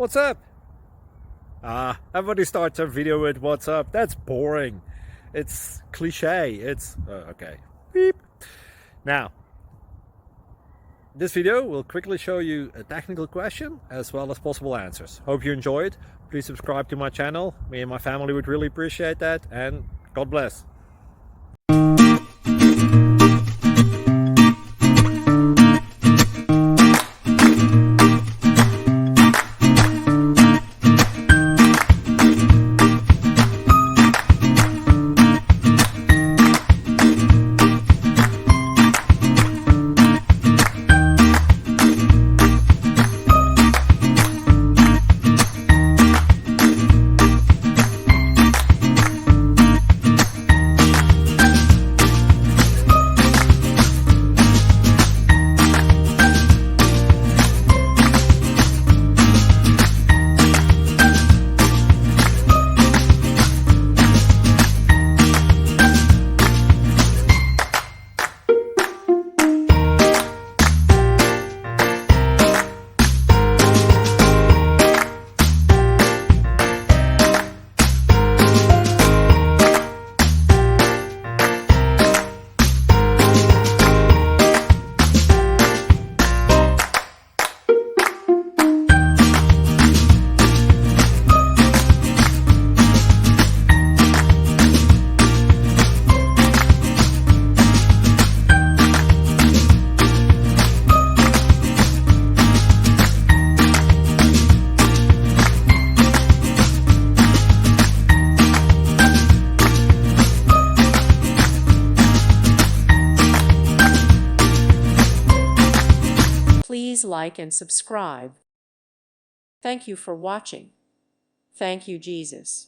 What's up? Everybody starts their video with what's up. That's boring. It's cliche. It's okay. Beep. Now, this video will quickly show you a technical question as well as possible answers. Hope you enjoyed. Please subscribe to my channel. Me and my family would really appreciate that, and God bless. Please like and subscribe. Thank you for watching. Thank you, Jesus.